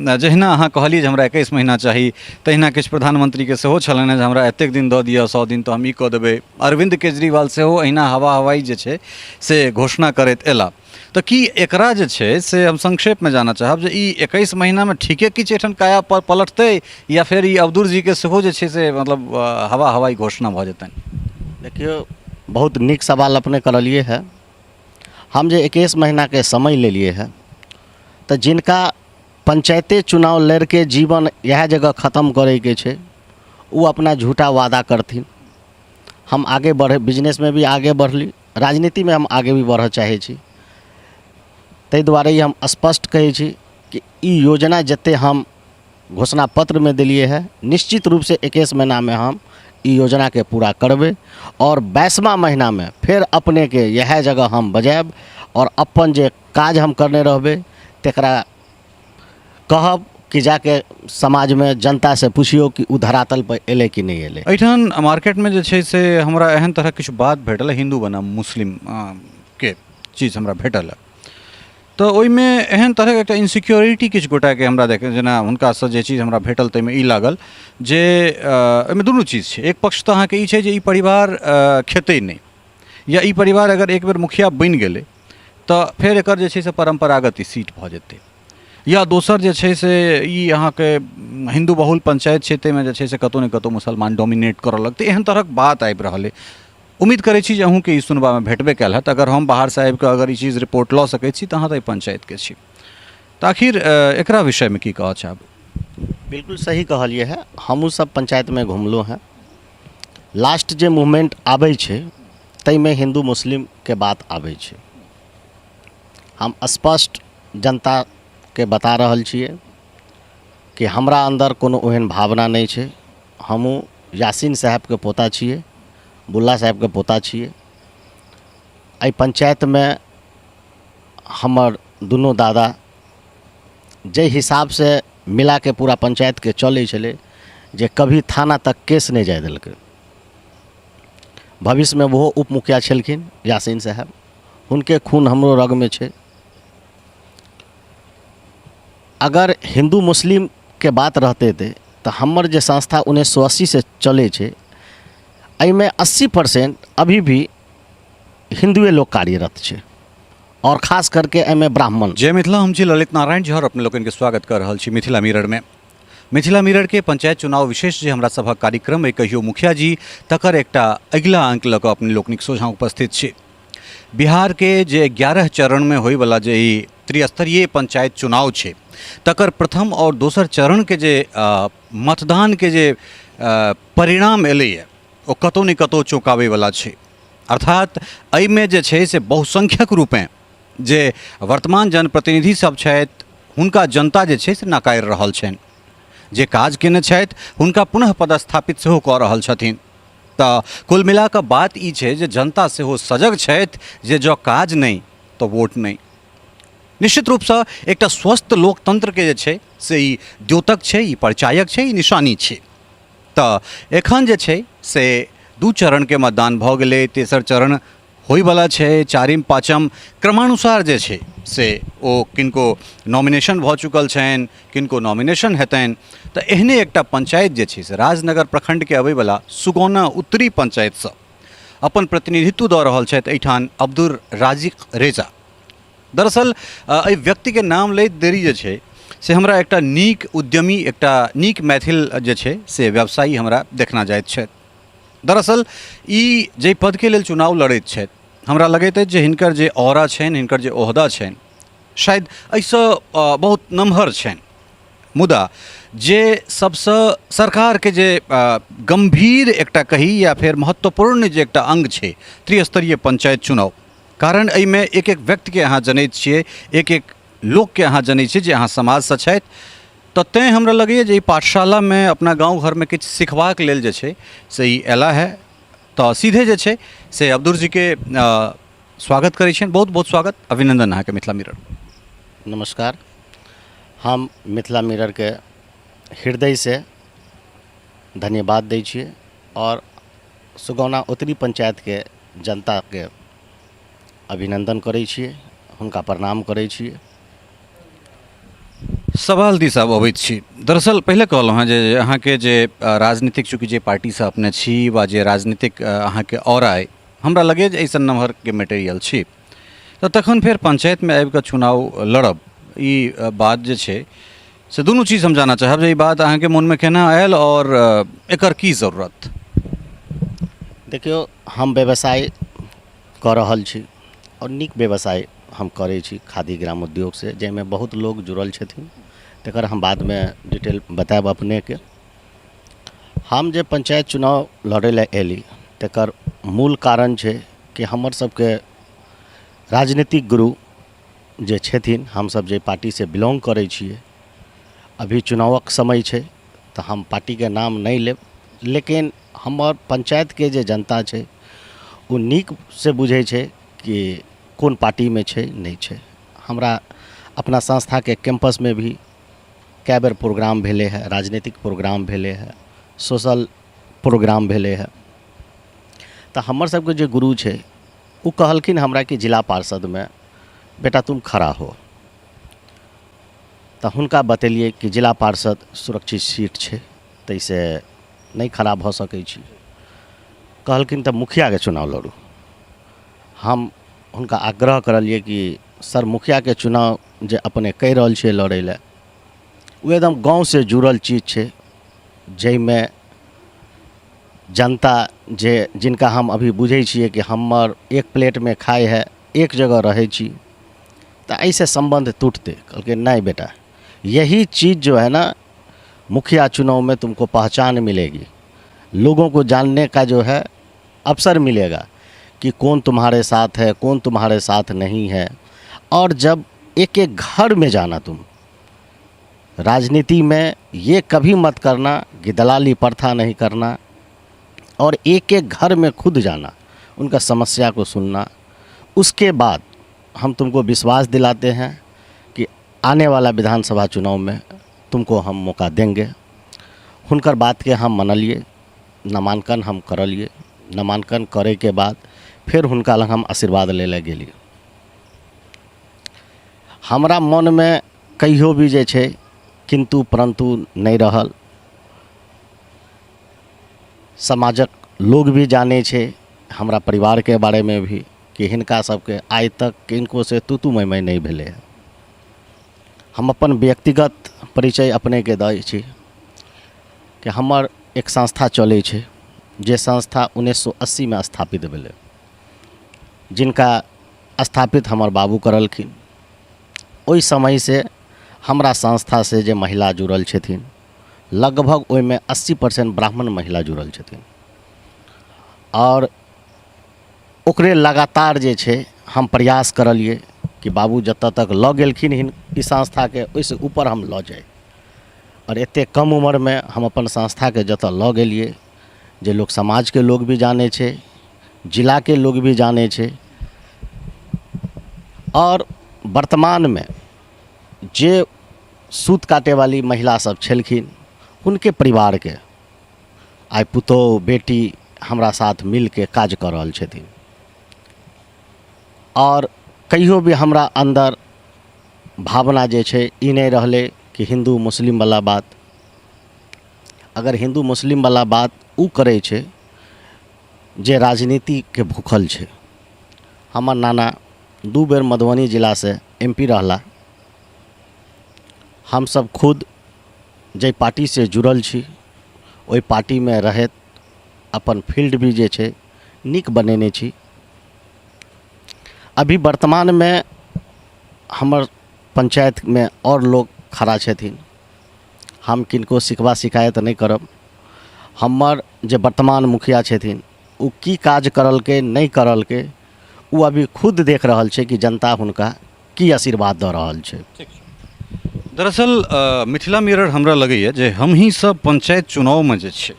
जहिना अहाँ कहलिए जे हमरा 21 महीना चाही, तहिना किछु प्रधानमंत्रीके सेहो छलनि हेँ जे हमरा एतेक दिन दऽ दिअ, 100 दिन तऽ हम ई कऽ देबै। अरविंद केजरीवाल सेहो अहिना हवा हवाई जे छै से घोषणा करैत एला। तऽ की एकरा जे छै से हम संक्षेपमे जानऽ चाहब जे ई 21 महीनामे ठीके किछु एहिठाम काया पलटतै, या फेर ई अब्दुल जीके सेहो जे छै से मतलब हवा हवाई घोषणा भऽ जेतनि? देखियो, बहुत नीक सवाल अपने करलिए है। हम जे 21 महीना के समय ले लिए है, तो जिनका पंचायते चुनाव लड़ के जीवन यह जगह ख़त्म करे के छे, वो अपना झूठा वादा करथिन। हम आगे बढ़े, बिजनेस में भी आगे बढ़ली, राजनीति में हम आगे भी बढ़ चाहे छी। तै दुआरे ही हम स्पष्ट कहै छी कि ई योजना जते हम घोषणा पत्र में दिलिए है, निश्चित रूप से 21 महीना में हम ई योजना के पूरा करबे, और 22वां महीना में फिर अपने के यह जगह हम बजायब, और अपन जे काज हम करने रहबे तकरा कहब कि जाके समाज में जनता से पूछियो कि उ धरातल पर एले कि नहीं एले। एहिठाम मार्केट में जे छै से हमरा एहन तरह किछु बात भेटल, हिंदू बनाम मुस्लिम के चीज हमरा भेटल। तो ओहिमे एहन तरह एकटा इनसिक्योरिटी किछु गोटाके हमरा देखे, जेना हुनकासँ जे चीज हमरा भेटल ताहिमे ई लागल जे एहिमे दुनू चीज छै। एक पक्ष तऽ अहाँके ई छै जे ई परिवार खेतै नहि, या ई परिवार अगर एक बेर मुखिया बनि गेलै तऽ फेर एकर जे छै से परम्परागत ई सीट भऽ जेतै। या दोसर जे छै से ई अहाँके हिंदू बहुल पंचायत छै, ताहिमे जे छै से कतहु ने कतहु मुसलमान डोमिनेट करऽ लगतै, एहन तरहक बात आबि रहल अइ। उम्मीद करै छी जे अहूँके ई सुनबामे भेटबे कयल हैत। अगर हम बाहर से आबि कऽ अगर ई चीज रिपोर्ट लऽ सकै छी तऽ अहाँ तऽ पंचायतके छी, तऽ आखिर एकरा विषयमे की कहऽ चाहब? बिल्कुल सही कहलिए है, हमहूँ सब पंचायत में घुमलहुँ हैं। लास्ट जे मूवमेंट आबै छै ताहिमे हिंदू मुस्लिम के बात आबै छै। हम स्पष्ट जनता के बता रहल छिए कि हमरा अंदर कोनो ओहन भावना नहीं छै। हमहूँ यासीन साहब के पोता छिए, बुल्ला साहब के पोता छिए। एहि पंचायत में हमर दुनू दादा जे हिसाब से मिला के पूरा पंचायत के चलै छलै, जे कभी थाना तक केस नहीं जाय देलकै। भविष्य में वो उप मुखिया छलखिन यासीन साहब, हुनके खून हमरो रग में छै। अगर हिंदू मुस्लिम के बात रहते थे तो हमर जे संस्था 1980 से चले छे, एहिमे 80% अभी भी हिंदुए लोग कार्यरत छे, और खास करके एहिमे ब्राह्मण। जय मिथिला, हम छी ललित नारायण जी और अपने लोगन के स्वागत कर रहल छी मिथिला मिरर में। मिथिला मिरर के पंचायत चुनाव विशेष जे हमरा सभक कार्यक्रम कहियो मुखिया जी, तकर एकटा अगिला अंक लऽ कऽ अपने लोकनिक सोझाँ उपस्थित छी। बिहार के जे 11 चरण में होय वाला जे ई त्रिस्तरीय पंचायत चुनाव छे, तकर प्रथम और दोसर चरण के जे मतदान के जे परिणाम एलैए, ओ कतौ ने कतौ चौंकाबै वाला छै। अर्थात एहिमे जे छै से बहुसंख्यक रूपें जे वर्तमान जनप्रतिनिधि सब छथि, हुनका जनता जे छै से नकारी रहल छनि। जे काज केने छथि हुनका पुनः पदस्थापित सेहो कऽ रहल छथिन। तऽ कुल मिला कऽ बात ई छै जे जनता सेहो सजग छथि जे जँ काज नहि तऽ वोट नहि। निश्चित रूपसँ एकटा स्वस्थ लोकतंत्रके जे छै से ई द्योतक छै, ई परिचायक छै, ई निशानी छै। तऽ एखन जे छै से 2 चरणके मतदान भऽ गेलै, तेसर चरण होइवला छै, चारिम पाँचम क्रमानुसार जे छै से ओ किनको नॉमिनेशन भऽ चुकल छनि, किनको नॉमिनेशन हेतनि। तऽ एहने एकटा पंचायत जे छै से राजनगर प्रखंडके अबैवला सुगौना उत्तरी पंचायतसँ अपन प्रतिनिधित्व दऽ रहल छथि एहिठाम अब्दुल राजिक रेजा। दरअसल एहि व्यक्तिके नाम लैत देरी जे छै से हमरा एकटा नीक उद्यमी, एकटा नीक मैथिल जे छै से व्यवसायी हमरा देखना जाइत छथि। दरअसल ई जे पदके लेल चुनाव लड़ैत छथि, हमरा लगैत अछि जे हिनकर जे औरा छनि, हिनकर जे ओहदा छनि, शायद एहिसँ बहुत नमहर छनि। मुदा जे सबसँ सरकारके जे गंभीर एकटा कही या फेर महत्वपूर्ण जे एकटा अंग छै त्रिस्तरीय पंचायत चुनाव, कारण एहिमे एक एक व्यक्तिके अहाँ जनैत छियै, एक एक लोकके अहाँ जनैत छियै जे अहाँ समाजसँ छथि। तऽ तेँ हमरा लगैए जे ई पाठशालामे अपना गाँव घरमे किछु सिखबाक लेल जे छै से ई अयला है। तऽ सीधे जे छै से अब्दुल जीके स्वागत करै छियनि। बहुत बहुत स्वागत, अभिनंदन अहाँके मिथिला मिरर। नमस्कार। हम मिथिला मिरर के हृदय से धन्यवाद दै छियै, और सुगौना उत्तरी पंचायत के जनता के अभिनंदन करै छियै, हुनका प्रणाम करै छियै। सवाल दिस आब अबैत छी। दरअसल पहिले कहलहुँ हेँ जे अहाँके जे राजनीतिक चूँकि जे पार्टीसँ अपने छी वा जे राजनीतिक अहाँके और अइ, हमरा लगे जे अइसन नम्हरके मटेरियल छी, तऽ तखन फेर पंचायतमे आबि कऽ चुनाव लड़ब, ई बात जे छै से दुनू चीज हम जानऽ चाहब जे ई बात अहाँके मोनमे केना आयल और एकर की जरूरत। देखियौ, हम व्यवसाय कऽ रहल छी और नीक व्यवसाय हम करै छी खादी ग्राम उद्योग से, जाहिमे बहुत लोग जुड़ल छथिन। तकर हम बादमे डिटेल बतायब अपनेके। हम जे पंचायत चुनाव लड़ै लए एली तकर मूल कारण छै कि हमर सबके राजनीतिक गुरु जे छथिन, हमसब जे पार्टीसँ बिलोंग करै छियै, अभी चुनावक समय छै तऽ हम पार्टीके नाम नहीं लेब, लेकिन हमर पंचायतके जे जनता छै वो नीक से बुझै छै कि कोन पार्टीमे छै नहीं छै। हमरा अपना संस्थाके कैंपसमे भी कए बेर प्रोग्राम भेलै है, राजनीतिक प्रोग्राम भेलै है, सोशल प्रोग्राम भेलै है। तऽ हमर सबके जे गुरु छै वो कहलखिन हमरा कि जिला पार्षद में बेटा तुम खड़ा हो। तऽ हुनका बतेलिए कि जिला पार्षद सुरक्षित सीट छै, तैसे नहीं खड़ा भऽ सकै छी। कहलखिन तऽ मुखियाके चुनाव लड़ू। हम हुनका आग्रह करलिए कि सर, मुखियाके चुनाव जे अपने कहि रहल छियै लड़ै लए, वो एकदम गाँव से जुड़ल चीज छै, जाहिमे जनता जे जिनका हम अभी बुझै छियै कि हमर एक प्लेट में खाए है, एक जगह रहै छी, तो ऐसे संबंध टूटते। कहलके नहीं बेटा, यही चीज़ जो है ना, मुखिया चुनाव में तुमको पहचान मिलेगी, लोगों को जानने का जो है अवसर मिलेगा कि कौन तुम्हारे साथ है, कौन तुम्हारे साथ नहीं है। और जब एक एक घर में जाना, तुम राजनीति में ये कभी मत करना कि दलाली प्रथा नहीं करना, और एक एक घर में खुद जाना, उनका समस्या को सुनना। उसके बाद हम तुमको विश्वास दिलाते हैं कि आने वाला विधानसभा चुनाव में तुमको हम मौका देंगे। हुनकर बात के हम मनलिए, नामांकन हम करलिए। नामांकन करे के बाद फिर हुनका लग हम आशीर्वाद ले ले गेलिए। हमरा मन में कहियो भी जे छै किंतु परंतु नहीं रहल। समाजक लोग भी जाने छे, हमरा परिवार के बारे में भी, कि हिनका सबके आइ तक किनको से तू मैं नहीं भेले है। हम अपन व्यक्तिगत परिचय अपने के दै छी कि हमर एक संस्था चलै छे, जे संस्था 1980 में स्थापित भेलै, जिनका स्थापित हमर बाबू करलखिन। ओइ समय से हमरा संस्था से जे महिला जुड़ल छथिन, लगभग ओइमे 80% ब्राह्मण महिला जुड़ल छथिन। और ओकरे लगातार जे छे हम प्रयास करलिए कि बाबू जतऽ तक लऽ गेलखिन ई संस्था के, ओइसे ऊपर हम लऽ जाए। और एते कम उम्र में हम अपन संस्था के जतऽ लऽ गेलिए, जे लोग समाज के लोग भी जाने छे, जिला के लोग भी जाने छे। और वर्तमान में जे सूत काटे वाली महिला सब छलखिन, उनके परिवार के आइ पुतोह बेटी हमरा साथ मिल के काज कर रहल छथिन। और कहियो भी हमरा अंदर भावना जे छे ई नहीं रहले कि हिंदू मुस्लिम वाला बात। अगर हिंदू मुस्लिम वाला बात उ करे छे जे राजनीति के भूखल छे। हमर नाना 2 बेर मधुबनी जिला से MP रहला। हम सब खुद जे पार्टी से जुड़ल छी, ओइ पार्टी में रहत अपन फील्ड भी जे छे नीक बनेने छी। अभी वर्तमान में हमर पंचायत में और लोग खड़ा छथिन। हम किनको शिकवा शिकायत नहीं करब। हमर जे वर्तमान मुखिया छथिन, उ की काज करलके नहीं करलके, उ अभी खुद देख रहल छे कि जनता हुनका की आशीर्वाद दऽ रहल छे। दरअसल मिथिला मिरर हमरा लगैए जे हम ही सब पंचायत चुनाव में जे छे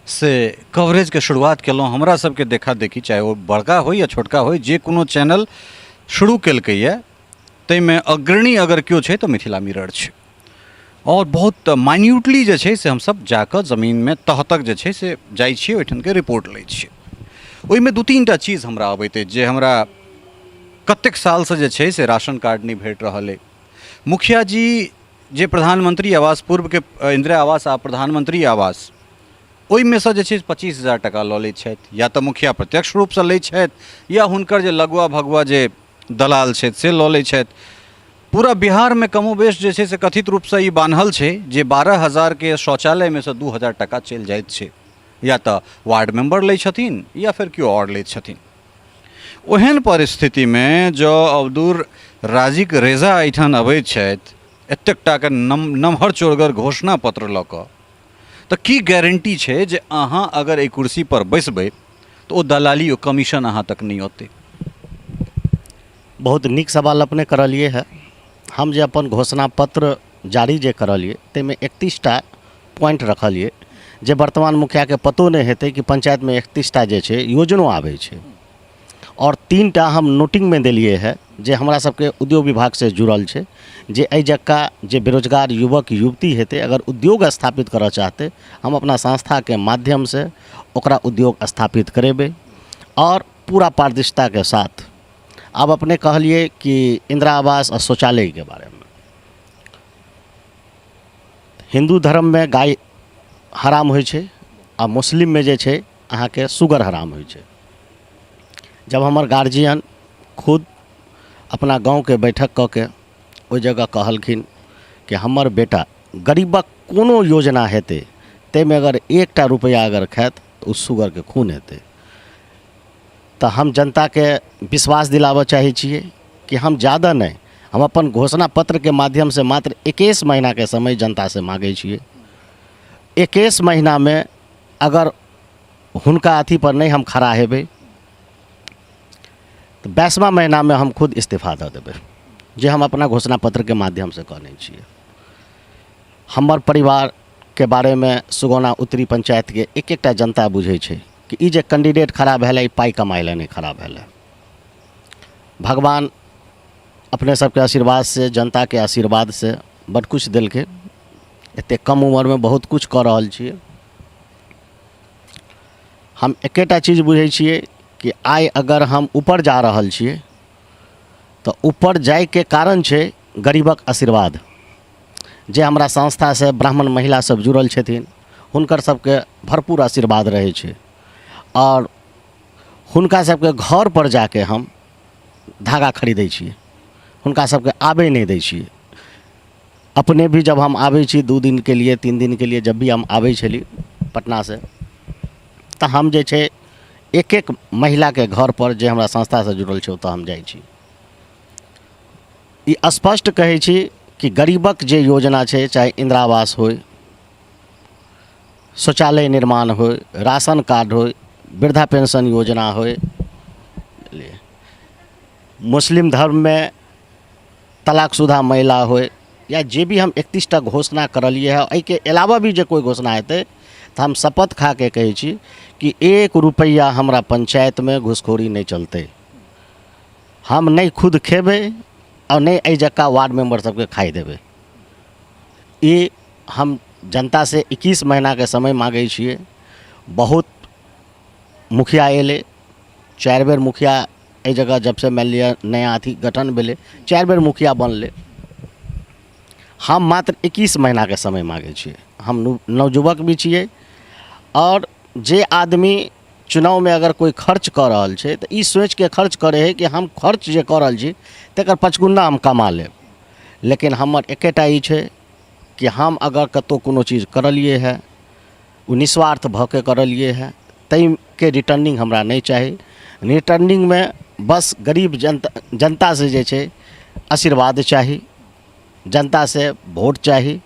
से कवरेज के शुरुआत केलहुँ। हमरा सबके देखा देखी, चाहे वो बड़का हो या छोटका हो, जे कोनो चैनल शुरू केलकैए ताहिमे अग्रणी अगर केओ छै तऽ मिथिला मिरर छै। और बहुत माइन्यूटली जे छै से हमसब जाकऽ जमीनमे तह तक जे छै से जाइ छियै, ओहिठामके रिपोर्ट लै छियै। ओहिमे 2-3 टा चीज हमरा अबैत अछि जे हमरा कतेक सालसँ जे छै से राशन कार्ड नहि भेट रहल अइ। मुखिया जी जे प्रधानमंत्री आवास पूर्व के इंदिरा आवास आ प्रधानमंत्री आवास ओहिमे सँ जे छै 25,000 टका लऽ लैत छथि, या तऽ मुखिया प्रत्यक्ष रूपसँ लैत छथि या हुनकर जे लगुआ भगुआ जे दलाल छथि से लऽ लैत छथि। पूरा बिहारमे कमोबेश जे छै से कथित रूपसँ ई बान्हल छै जे 12,000 के शौचालयमे सँ 2,000 टका चलि जाइत छै, या तऽ वार्ड मेंबर लै छथिन या फिर केओ आओर लैत छथिन। ओहन परिस्थितिमे जँ अब्दुल राजीक रेजा एहिठाम अबैत छथि एतेक टाके नमहर चोरगर घोषणा पत्र लऽ कऽ, तऽ की गारंटी छै जे अहाँ अगर एहि कुर्सी पर बैसबै तऽ ओ दलाली ओ कमीशन अहाँ तक नहीं औतै? बहुत नीक सवाल अपने करलिए है। हम जे अपन घोषणा पत्र जारी जे करलिए ताहिमे 31टा पॉइंट रखलिए जे वर्तमान मुखिया के पतो नहीं हेतै कि पंचायत में 31टा जे छै योजनो आबै छै, और 3टा हम नोटिंग में देलिए है जे हमरा सबके उद्योग विभाग से जुड़ल छै, जे एहि जक्का जे बेरोजगार युवक युवती हेतै अगर उद्योग स्थापित करऽ चाहतै हम अपना संस्था के माध्यम से ओकरा उद्योग स्थापित करेबै, और पूरा पारदर्शिता के साथ। अब अपने कहलिए कि इंदिरा आवास और शौचालय के बारे में, हिंदू धर्म में गाय हराम होइ छै आ मुस्लिम में जे छै अहाँके सुगर हराम होइ छै। जब हमर गार्जियन खुद अपना गांव के बैठक कऽ के ओहि जगह कहलखिन कि हमर बेटा गरीबक कोनो योजना हेतै ताहिमे अगर 1टा रुपया अगर खायत तऽ ओ सुगर के खून हेतै, तऽ हम जनता के विश्वास दिलाबऽ चाहै छियै कि हम ज़्यादा नहीं, हम अपन घोषणा पत्र के माध्यम से मात्र 21 महीना के समय जनता से मांगै छियै। 21 महीना में अगर हुनका अथी पर नहीं हम खड़ा हेबै तो 22वां महीना में हम खुद इस्तीफा दऽ देबै, जे हम अपना घोषणा पत्र के माध्यम से कहने छियै। हमर परिवार के बारे में सुगौना उत्तरी पंचायत के एक एकटा जनता बुझै छै कि ई जे कैंडिडेट खड़ा भेलै पाई कमाइ लए नहीं खड़ा भेलै। भगवान अपने सबके आशीर्वाद से, जनता के आशीर्वाद से बड़ कुछ देलकै, एते कम उम्र में बहुत कुछ कऽ रहल छियै। हम एकेटा चीज बुझै छियै कि आइ अगर हम ऊपर जा रहल छियै तो ऊपर जाय के कारण छै गरीबक आशीर्वाद, जे हमरा संस्था से ब्राह्मण महिला सब जुड़ल छथिन हुनकर सबके भरपूर आशीर्वाद रहै छै, और हुनका सबके घर पर जाके हम धागा खरीदै छियै, हुनका सबके आबै नहीं दै छियै। अपने भी जब हम आबै छी 2 दिन के लिए 3 दिन के लिए, जब भी हम आबै छली पटना से, तऽ हम जे छै एक एक महिला के घर पर जे हमरा संस्था से जुड़ल छै ओतऽ हम जाइ छी। ई स्पष्ट कहै छी कि गरीबक जे योजना छै, चाहे इंदिरा आवास होय, शौचालय निर्माण होय, राशन कार्ड होय, वृद्धा पेंशन योजना होय, मुस्लिम धर्म में तलाकशुदा महिला होय, या जे भी हम 31टा घोषणा करलिए है, एहि के अलावा भी जे कोई घोषणा हेतै तो हम शपथ खा के कहै छी कि 1 रुपया हमरा पंचायत में घुसखोरी नहीं चलते। हम नहीं खुद खेबै और नहीं एहि जक्का वार्ड मेंबर सबके खाई देबै। ये हम जनता से 21 महीना के समय मांगै छियै। बहुत मुखिया एले, 4 बेर मुखिया एहि जगह जब से मान लिया नया अथी गठन भेलै 4 बेर मुखिया बनले। हम मात्र 21 महीना के समय मांगै छियै। हम नवयुवक भी छियै, और जे आदमी चुनाव में अगर कोई खर्च कऽ रहल छै तऽ ई सोच के खर्च करे है कि हम खर्च जे कऽ रहल छी तकर 5 गुना हम कमा लेब। लेकिन हमर एकेटा ई छै कि हम अगर कतौ कोनो चीज करलिए है वो निस्वार्थ भऽ के करलिए है, ताहि के रिटर्निंग हमरा नहीं चाही। रिटर्निंग में बस गरीब जनता से जे छै आशीर्वाद चाही, जनता से वोट चाही,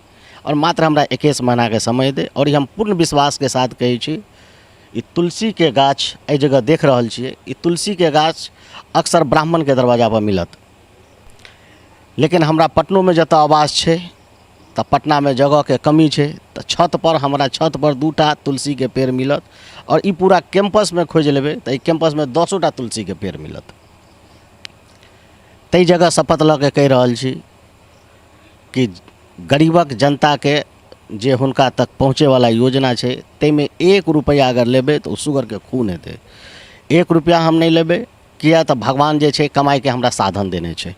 और मात्र हमरा 21 महीना के समय दे। और हम पूर्ण विश्वास के साथ कहै छी, ई तुलसी के गाछ एहि जगह देख रहल छियै, ई तुलसी के गाछ अक्सर ब्राह्मण के दरवाजा पर मिलत, लेकिन हमरा पटनो में जतऽ आवास छै तऽ पटना में जगह के कमी छै, तऽ छत पर हमरा छत पर 2टा तुलसी के पेड़ मिलत, और ई पूरा कैंपस में खोज लेबै तऽ ई कैंपस में 10टा तुलसी के पेड़ मिलत। ताहि जगह शपथ लऽ के कहि रहल छी कि गरीबक जनता के जे हुनका तक पहुँचे वाला योजना छै ताहिमे 1 रुपया अगर लेबै तऽ ओ सुगर के खून हेतै। 1 रुपया हम नहीं लेबै, किया तऽ भगवान जे छै कमाई के हमरा साधन देने छै।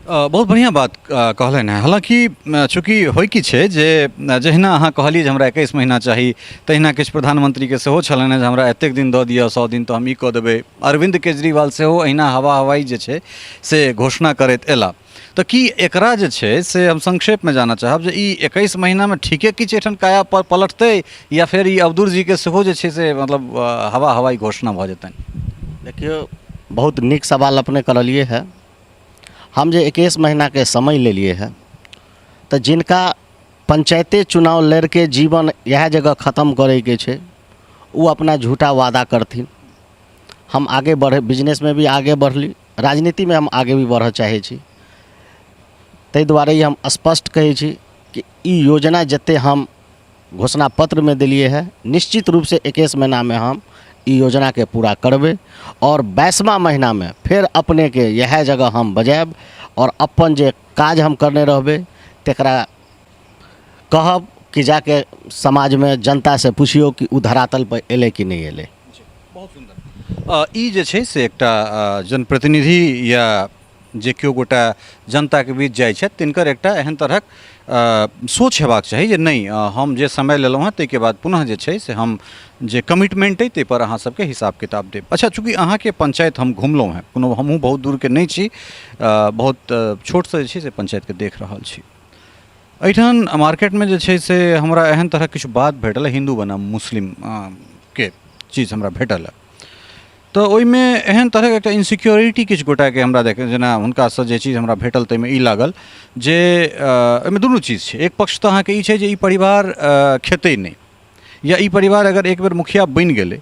बहुत बढ़िया बात कहलन है। हालांकि चूँकि होइ की छै जे जहिना अहाँ कहलिए जे हमरा 21 महीना चाही, तहिना किछु प्रधानमंत्रीके सेहो छलनि हैं जे हमरा एतेक दिन दऽ दिअ, 100 दिन तऽ हम ई कऽ देबै। अरविंद केजरीवाल सेहो अहिना हवा हवाई जे छै से घोषणा करैत एला। तऽ की एकरा जे छै से हम संक्षेपमे जानऽ चाहब जे ई 21 महीनामे ठीके किछु एहिठाम काया पलटतै, या फेर ई अब्दुल जीके सेहो जे छै से मतलब हवा हवाई घोषणा भऽ जेतनि? देखियो, बहुत नीक सवाल अपने करलिए है। हम जे 21 महीना के समय ले लिए है, तो जिनका पंचायते चुनाव लड़ के जीवन यह जगह ख़त्म करे के छे, वो अपना झूठा वादा करथिन। हम आगे बढ़े, बिजनेस में भी आगे बढ़ली, राजनीति में हम आगे भी बढ़ चाहे छी। ताहि दुआरे ही हम स्पष्ट कहै छी कि ई योजना जते हम घोषणा पत्र में दिलिए है, निश्चित रूप से 21 महीना में हम ई योजना के पूरा करबे। और 22वां महीना में फिर अपने के यह जगह हम बजायब और अपन जे काज हम करने रहबे तकरा कहब कि जाके समाज में जनता से पूछियो कि उ धरातल पर एले कि नहीं एले। बहुत सुंदर। ई जे छै से एकटा जनप्रतिनिधि या जे केओ गोटा जनताके बीच जाइ छथि तिनकर एकटा एहन तरहक सोच हेबाक चाही जे नहीं, हम जे समय लेलहुँ हैं ताहिके बाद पुनः जे छै से हम जे कमिटमेंट अइ ताहि पर अहाँ सबके हिसाब किताब देब। अच्छा, चूँकि अहाँके पंचायत हम घुमलहुँ हैं, कोनो हमहूँ बहुत दूरके नहीं छी, बहुत छोटसँ जे छै से पंचायतके देख रहल छी। एहिठाम मार्केटमे जे छै से हमरा एहन तरह किछु बात भेटल, हिंदू बनाम मुस्लिम के चीज हमरा भेटल। तो ओहिमे एहन तरहक एकटा इनसिक्योरिटी किछु गोटाके हमरा देखे, जेना हुनकासँ जे चीज हमरा भेटल ताहिमे ई लागल जे एहिमे दुनू चीज छै। एक पक्ष तऽ अहाँके ई छै जे ई परिवार खेतै नहि, या ई परिवार अगर एक बेर मुखिया बनि गेलै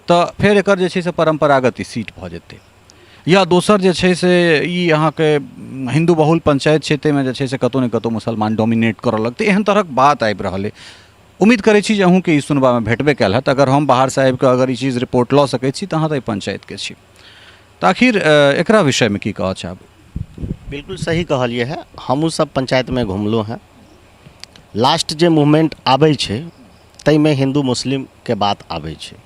तऽ फेर एकर जे छै से परम्परागत ई सीट भऽ जेतै। या दोसर जे छै से ई अहाँके हिंदू बहुल पंचायत छै, ताहिमे जे छै से कतहु ने कतहु मुसलमान डोमिनेट करऽ लगतै, एहन तरहक बात आबि रहल अइ। उम्मीद करै छी जे अहूँके ई सुनबामे भेटबे कयल हैत। अगर हम बाहर से आबि कऽ अगर ई चीज रिपोर्ट लऽ सकै छी तऽ अहाँ तऽ ई पंचायतके छी, तऽ आखिर एकरा विषयमे की कहऽ चाहब? बिल्कुल सही कहलिए है। हमहूँ सब पंचायत में घुमलो हैं। लास्ट जे मूवमेंट आबै छै ताहिमे हिंदू मुस्लिम के बात आबै छै।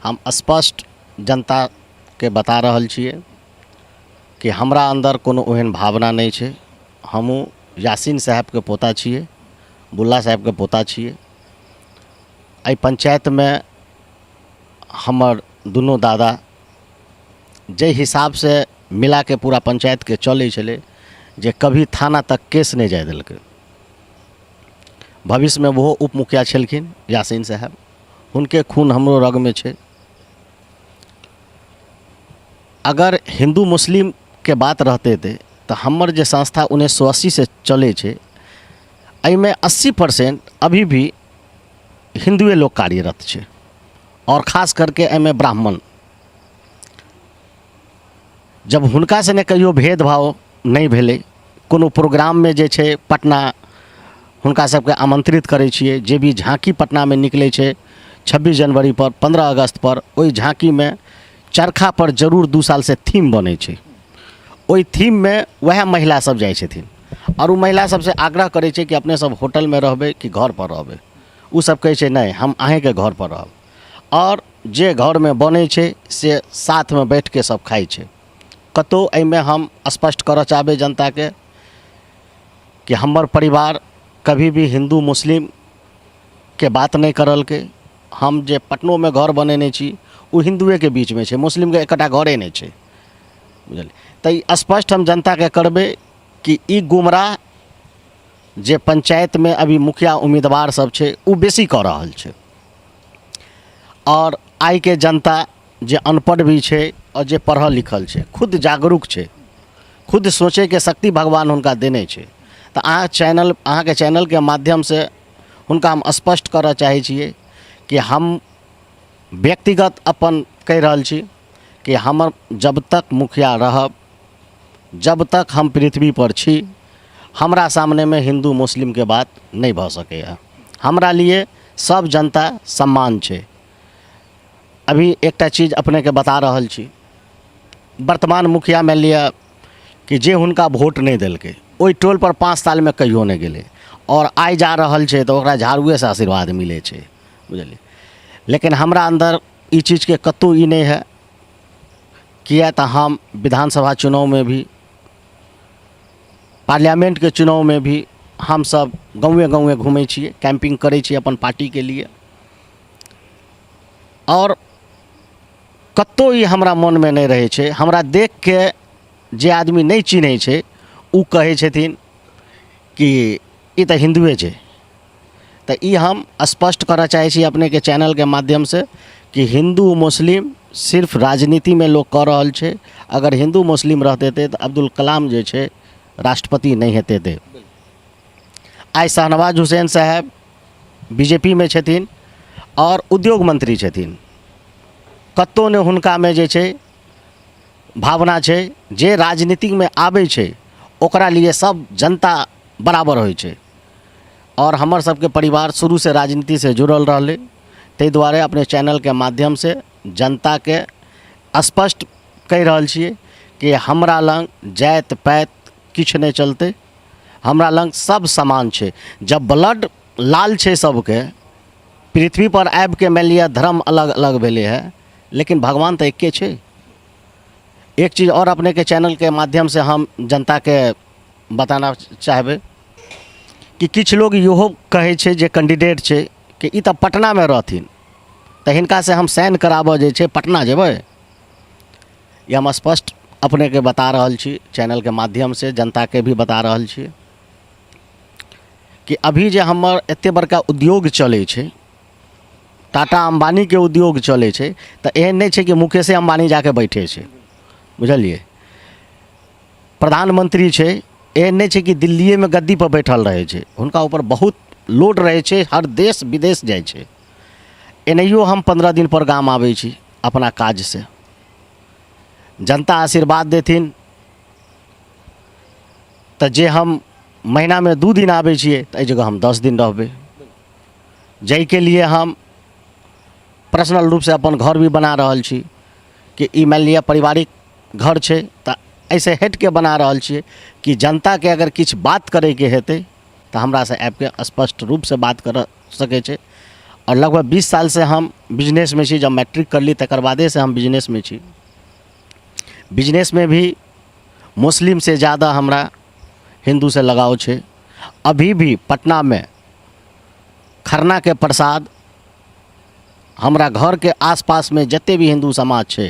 हम स्पष्ट जनता के बता रहल छिए कि हमरा अंदर कोनो ओहन भावना नहीं छै। हमहूँ यासीन साहब के पोता छिए, बुल्ला साहब के पोता छिए। एहि पंचायत में हमर दुनू दादा जे हिसाब से मिला के पूरा पंचायत के चलै छलै, जे कभी थाना तक केस नहीं जाय देलकै। भविष्य में वो उप मुखिया छलखिन यासीन साहब, हुनके खून हमरो रग में छै। अगर हिंदू मुस्लिम के बात रहते थे तो हमर जे संस्था 1980 से चले छे, एहिमे 80% अभी भी हिंदुए लोग कार्यरत छे, और खास करके एहिमे ब्राह्मण। जब हुनका से ने कहियो भेदभाव नहीं भेलै, कोनो प्रोग्राम में जे छे पटना हुनका सबके आमंत्रित करै छियै। जे भी झांकी पटना में निकलै छे 26 जनवरी पर, 15 अगस्त पर, ओई झांकी में चरखा पर जरूर 2 साल से थीम बनै छे। ओई थीम में वह महिला सब जाइ छथिन, और वो महिला सबसे आग्रह करै छै कि अपने सब होटल में रहबै कि घर पर रहबै। उ सब कहै छै नहीं, हम अहें के घर पर रहब। और जे घर में बनै छै से साथ में बैठ के सब खाइ छै। कतौ एहिमे हम स्पष्ट करऽ चाहबै जनता के कि हमर परिवार कभी भी हिंदू मुस्लिम के बात नहीं करल के। हम जे पटनो में घर बनेने छी वो हिंदुए के बीच में छे, मुस्लिम के एकटा घरे नहीं छे, बुझलिए। तो स्पष्ट हम जनता के करबे कि ई गुमराह जे पंचायत में अभी मुखिया उम्मीदवार सब छे उ बेसी कऽ रहल छे। और आइ के जनता जे अनपढ़ भी छे और जे पढ़ल लिखल छे, खुद जागरूक छे, खुद सोचे के शक्ति भगवान हुनका देने छे। तो अहाँ के चैनल के माध्यम से हुनका हम स्पष्ट करऽ चाहे छिए कि हम व्यक्तिगत अपन कह रहल छी कि हमर जब तक मुखिया रहब, जब तक हम पृथ्वी पर छी, हमरा सामने में हिंदू मुस्लिम के बात नहीं भऽ सकैए। हमरा लिए सब जनता सम्मान छे। अभी एकटा चीज अपने के बता रहल छी, वर्तमान मुखिया में लिया कि जे हुनका वोट नहीं देलकै, ओई टोल पर 5 साल में कहियो नहीं गेलै, और आइ जा रहल छे तो ओकरा झाड़ुए से आशीर्वाद मिले छे, बुझलिए। लेकिन हमरा अंदर ई चीज़ के कतौ ई नहीं है। किया तो हम विधानसभा चुनाव में भी पार्लियामेंट के चुनाव में भी हम सब गाँवे गाँवे घूमै छियै, कैंपिंग करै छियै अपन पार्टी के लिए। और कतौ ई हमरा मन में नहीं रहे छै। हमरा देख के जे आदमी नहीं चिन्है छै उ कहै छथिन कि ई तऽ हिंदुए छै। तो ई हम स्पष्ट करना चाहे छी अपने के चैनल के माध्यम से कि हिंदू मुस्लिम सिर्फ राजनीति में लोग कह रहल छै। अगर हिंदू मुस्लिम रहते थे तो अब्दुल कलाम जे छै राष्ट्रपति नहीं हेते थे। आइ शाहनवाज हुसैन साहब बीजेपी में छथिन और उद्योग मंत्री छथिन। कतौ ने हुनका में जे छै भावना छै, जे राजनीति में आबै छै ओकरा लिए सब जनता बराबर होइ छै। और हमर सबके परिवार शुरू से राजनीति से जुड़ल रहले, ताहि दुआरे अपने चैनल के माध्यम से जनता के स्पष्ट कहि रहल छियै कि हमरा लंग जात पात किछु नहीं चलते, हमरा लंग सब समान छै। जब ब्लड लाल छै सबके, पृथ्वी पर आबि के मान लिअ धर्म अलग अलग भेले है, लेकिन भगवान तो एके छै। एक चीज़ और अपने के चैनल के माध्यम से हम जनता के बताना चाहबै कि किछु लोग इहो कहै छै जे कैंडिडेट छै कि ई तऽ पटना में रहथिन, तऽ हिनका से हम साइन कराबऽ जे छै पटना जेबै। ये हम स्पष्ट अपने के बता रहल छी, चैनल के माध्यम से जनता के भी बता रहल छी कि अभी जे हमर एते बड़का उद्योग चलै छै, टाटा अंबानी के उद्योग चलै छै, तऽ एहन नहीं छै कि मुकेशे अंबानी जाके बैठे छै, बुझलिए। प्रधानमंत्री छै, एहन नहीं छै कि दिल्लीए में गद्दी पर बैठल रहे छै, हुनका ऊपर बहुत लोड रहे छै, हर देश विदेश जाय छै। एनहियो हम 15 दिन पर गाम आबै छी अपना काज से। जनता आशीर्वाद देथिन तऽ जे हम महीना में 2 दिन आबै छियै तऽ एहि जगह हम 10 दिन रहबै। जाहि के लिए हम पर्सनल रूप से अपन घर भी बना रहल छी कि ई मान लिअ पारिवारिक घर छै, तऽ ऐसे हट के बना रहल छियै कि जनता के अगर किछु बात करे के हेतै तऽ हमरा से आबि के स्पष्ट रूप से बात कर सकै छै। और लगभग 20 साल से हम बिजनेस में छी। जब मैट्रिक कर ली तकर बादे से हम बिजनेस में छी। बिजनेस में भी मुस्लिम से ज़्यादा हमरा हिंदू से लगाव छै। अभी भी पटना में खरना के प्रसाद हमरा घर के आसपास में जते भी हिंदू समाज छै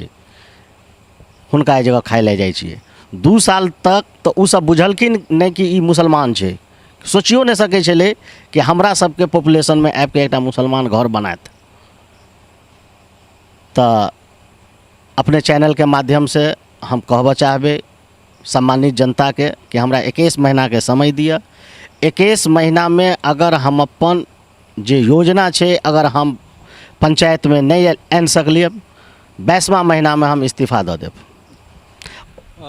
हुनका एहि जगह खाए ले जाइ छियै। 2 साल तक तो उ सब बुझलखिन नहीं कि ई मुसलमान छै, सोचियो नहीं सकै छलै कि हमरा सबके पॉपुलेशन में आबि के एकटा मुसलमान घर बनात। तो अपने चैनल के माध्यम से हम कहबऽ चाहबै सम्मानित जनता के कि हमरा 21 महीना के समय दिया। 21 महीना में अगर हम अपन जे योजना छै अगर हम पंचायत में नहीं आनि सकलिए, 22वां महीना में हम इस्तीफा दऽ देब।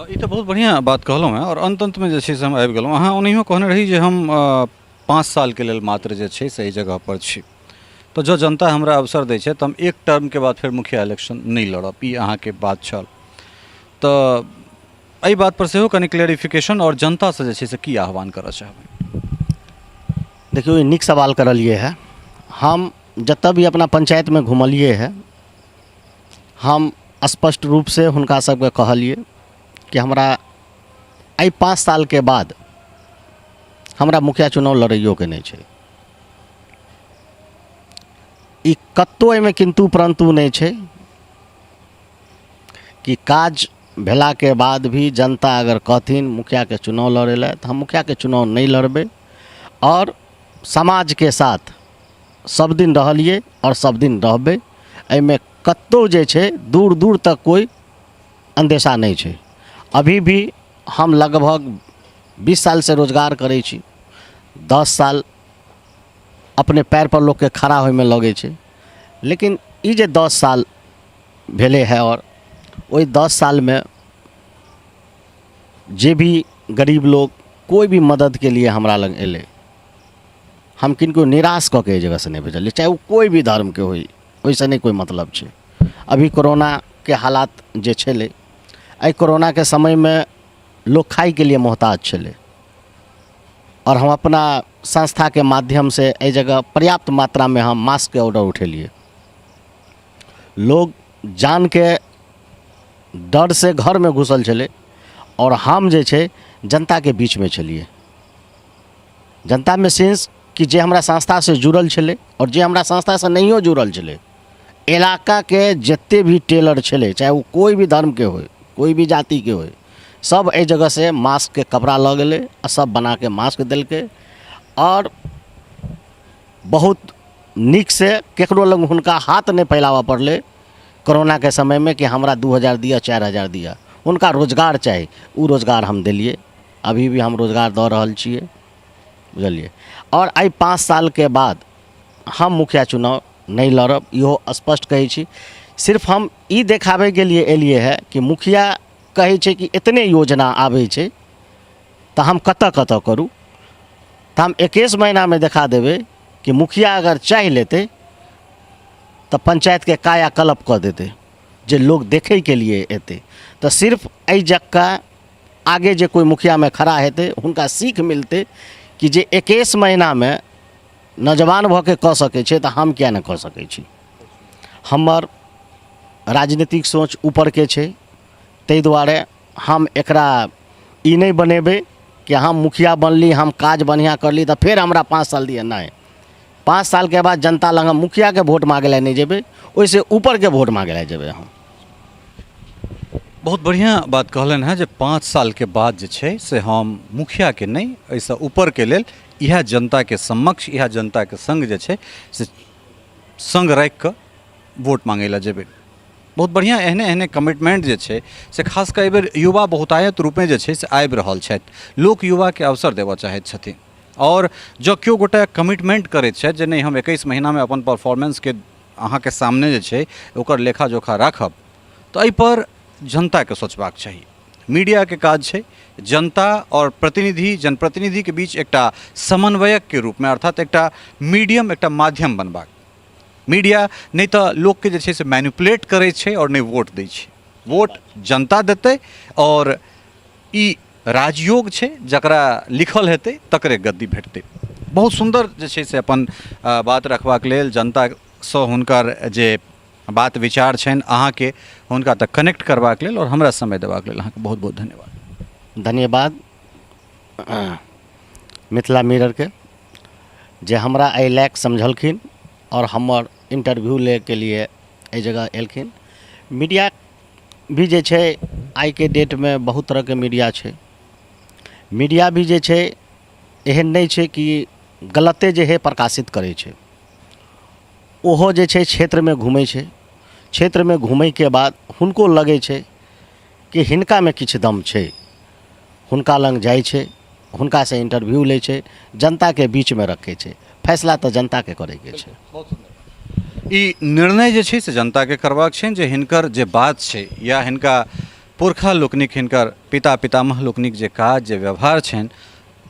ई तऽ बहुत बढ़िया बात कहलहुँ हैं। और अंत में जे छै से हम आबि गेलहुँ। अहाँ ओनाहियो कहने रही जे हम 5 साल के लेल मात्र जे छै से एहि जगह पर छी, तो जो जनता हमरा अवसर दै छै तऽ हम 1 टर्म के बाद फिर मुखिया इलेक्शन नहीं लड़ब, ई अहाँके बात छल। तऽ एहि बात पर सेहो कनि क्लैरिफिकेशन और जनता से जे छै से की आह्वान करऽ चाहबै? देखियो ई नीक सवाल करलिए है। हम जतऽ भी अपना पंचायत में घुमलिए है, हम स्पष्ट रूप से हुनका सबके कहलिए कि हमरा एहि 5 साल के बाद हमरा मुखिया चुनाव लड़ैयो के नहीं छै। ई कतौ एहिमे किंतु परंतु नहीं छै कि काज भेला के बाद भी जनता अगर कहथिन मुखिया के चुनाव लड़े ला तो हम मुखिया के चुनाव नहीं लड़बै। और समाज के साथ सब दिन रहलिए और सब दिन रहबै। एहिमे कतौ जे छै दूर दूर तक कोई अंदेशा नहीं छै। अभी भी हम लगभग 20 साल से रोजगार करै छी। 10 साल अपने पैर पर लोग के खड़ा होय में लगे छै। लेकिन ई जे 10 साल भेले है और वही 10 साल में जे भी गरीब लोग कोई भी मदद के लिए हमरा लग एले, हम किनको निराश कऽ के जगह से नहीं भेजलिए, चाहे वो कोई भी धर्म के होई, ओइसे नहीं कोई मतलब छै। अभी कोरोना के हालात जे छलै, एहि कोरोना के समय में लोग खाई के लिए मोहताज छलै और हम अपना संस्था के माध्यम से एहि जगह पर्याप्त मात्रा में हम मास्क के ऑर्डर उठेलिए। लोग जान के डर से घर में घुसल छलै और हम जे छै जनता के बीच में छलिए। जनता में सेंस कि जे हमरा संस्था से जुड़ल छले और जे हमरा संस्था से नहियो जुड़ल छले, इलाका के जत्ते भी टेलर छले, चाहे वो कोई भी धर्म के होय, कोई भी जाति के होय, सब ए जगह से मास्क के कपड़ा लग गेले और सब बना के मास्क दिलके और बहुत निक से केकरो लग हुनका हाथ नहीं फैलावा पड़ले कोरोना के समय में कि हमरा 2000 दिया 4000 दिया। उनका रोजगार चाही, उ रोजगार हम दिलिए, अभी भी हम रोजगार दऽ रहल छिए, बुझलिए। और आई 5 साल के बाद हम मुखिया चुनाव नहीं लड़ब, इहो स्पष्ट कहै छी। सिर्फ हम ई देखाबे के लिए एलिए है कि मुखिया कहै छै कि इतने योजना आबै छै तो हम कतऽ कतऽ करूँ, तो हम 21 महीना में देखा देबै कि मुखिया अगर चाह लेते तो पंचायत के कायाकल्प कऽ देते, जे लोग देखे के लिए एते। तो सिर्फ एहि जक्का आगे जे कोई मुखिया में खड़ा हेते हुनका सीख मिलते कि जे 21 महीना में नौजवान भऽ के कऽ सकै छै, तो हम किया नहीं कऽ सकै छी। हमर राजनीतिक सोच ऊपर के छै, ताहि दुआरे हम एकरा ई नहीं बनेबै कि हम मुखिया बनली, हम काज बढ़िया करली तो फिर हमरा 5 साल दिए, नहीं। 5 साल के बाद जनता लग हम मुखिया के वोट मांगे ला नहीं जेबै, ओइसे ऊपर के वोट मांगे ला जेबै हम। बहुत बढ़िया बात कहलन है जे 5 साल के बाद जे छै से हम मुखिया के नहीं, ऐसा ऊपर के लेल यह जनता के समक्ष, यह जनता के संग जे छै से संग राखि कऽ वोट मांगे ला जेबै। बहुत बढ़िया एहने एहने कमिटमेंट जे छै से खास कऽ एहिबेर युवा बहुतायत रूपे जे छै से आबि रहल छथि। लोक युवा के अवसर देबऽ चाहैत छथिन और जँ केओ गोटा कमिटमेंट करैत छथि जे नहीं हम 21 महीना में अपन परफॉर्मेंस के अहाँ के सामने जे छै ओकर लेखा जोखा राखब, तो एहि पर जनता के सोचबाक चाही। मीडिया के काज छै जनता और प्रतिनिधि, जनप्रतिनिधि के बीच एकटा समन्वयक के रूप में, अर्थात एकटा मीडियम, एकटा माध्यम बनबाक। मीडिया नहीं तो लोग के जे छै से मैनिपुलेट करे छै और नहीं वोट दै छै। वोट जनता देते और ई राजयोग छै जकरा लिखल हेतै तकरे गद्दी भेटतै। बहुत सुंदर जे छै से अपन बात रखबाक लेल, जनता सँ हुनकर जे बात विचार छनि अहाँ के हुनका तक कनेक्ट करबाक लेल और हमरा समय देबाक लेल अहाँके बहुत बहुत धन्यवाद। धन्यवाद मिथिला मिरर के जे हमरा एहि लायक समझलखिन और हमर इंटरव्यू ले के लिए एहि जगह एलखिन। मीडिया भी जे छै आई के डेट में बहुत तरह के मीडिया छै। मीडिया भी जे छै एहन नहीं छै कि गलते जे है प्रकाशित करे छै, ओहो जे छै क्षेत्र में घूमै छै। क्षेत्र में घूमै के बाद हुनको लगे छै कि हिनका में किछु दम छै, हुनका लग जाइ छै, हुनका से इंटरव्यू ले छै, जनता के बीच में रखे छै। फैसला तो जनता के करे के छै। ई निर्णय जे छै से जनता के करबाक छनि जे हिनकर जे बात छै या हिनका पुरखा लोकनिक, हिनकर पिता पितामह लोकनिक जे काज, जे व्यवहार छनि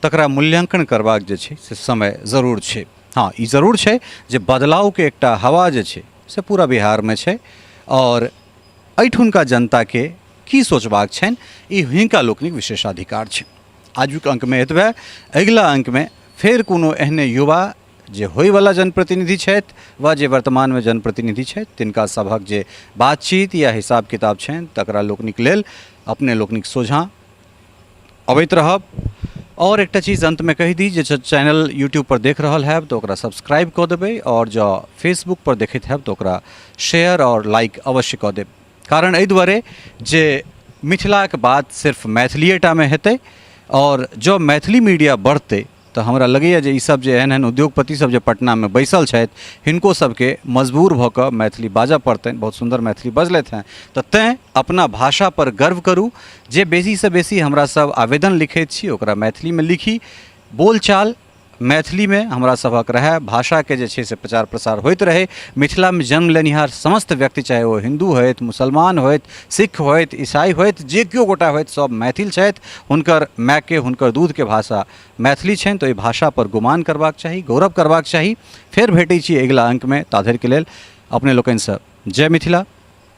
तकरा मूल्यांकन करबाक जे छै से समय जरूर छै। हाँ, ई जरूर छै जे बदलाव के एकटा हवा जे छै से पूरा बिहार में छै और एहिठुनका जनता के की सोचबाक छनि ई हिनका लोकनिक विशेषाधिकार छै। आजुक अंक में एतबे। अगिला अंक में फेर कोनो एहने युवा जे होयवला जनप्रतिनिधि छथि वा जे वर्तमान में जनप्रतिनिधि छथि तिनका सभक जे बातचीत या हिसाब किताब छनि तकरा लोकनिक लेल अपने लोकनिक सोझाँ अबैत रहब। और एकटा चीज़ अंत में कहि दी जे चैनल यूट्यूब पर देख रहल हैब तो ओकरा सब्सक्राइब कऽ देबै और जो फेसबुक पर देखैत हैब तो ओकरा शेयर और लाइक अवश्य कऽ देब। कारण एहि दुआरे जे मिथिलाक बात सिर्फ मैथिलीएटा में हेतै और जो मैथिली मीडिया बढ़तै तो हमरा लगैए जे ई सब जे एहन एहन उद्योगपति सब जे पटना में बैसल छथि हिनको सबके मजबूर भऽ कऽ मैथिली बाजऽ पड़तनि। बहुत सुंदर मैथिली बजलथि हैं, तो तेँ अपना भाषा पर गर्व करू। जे बेसी से बेसी हमरा सब आवेदन लिखैत छी ओकरा मैथिली में लिखी, बोलचाल मैथिली में हमरा सभक रहे, भाषा के जे छै से प्रचार प्रसार होइत रहे। मिथिला में जन्म लेनिहार समस्त व्यक्ति, चाहे वो हिंदू होथि, मुसलमान होथि, सिख होथि, ईसाई होथि, जे केओ गोटा होथि, सब मैथिल छथि। हुनकर मायके, हुनकर दूध के भाषा मैथिली छनि, तो ई भाषा पर गुमान करबाक चाही, गौरव करबाक चाही। फेर भेटै छी अगिला अंक में, ता धरि के लेल अपने लोकनि सँ जय मिथिला,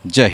जय।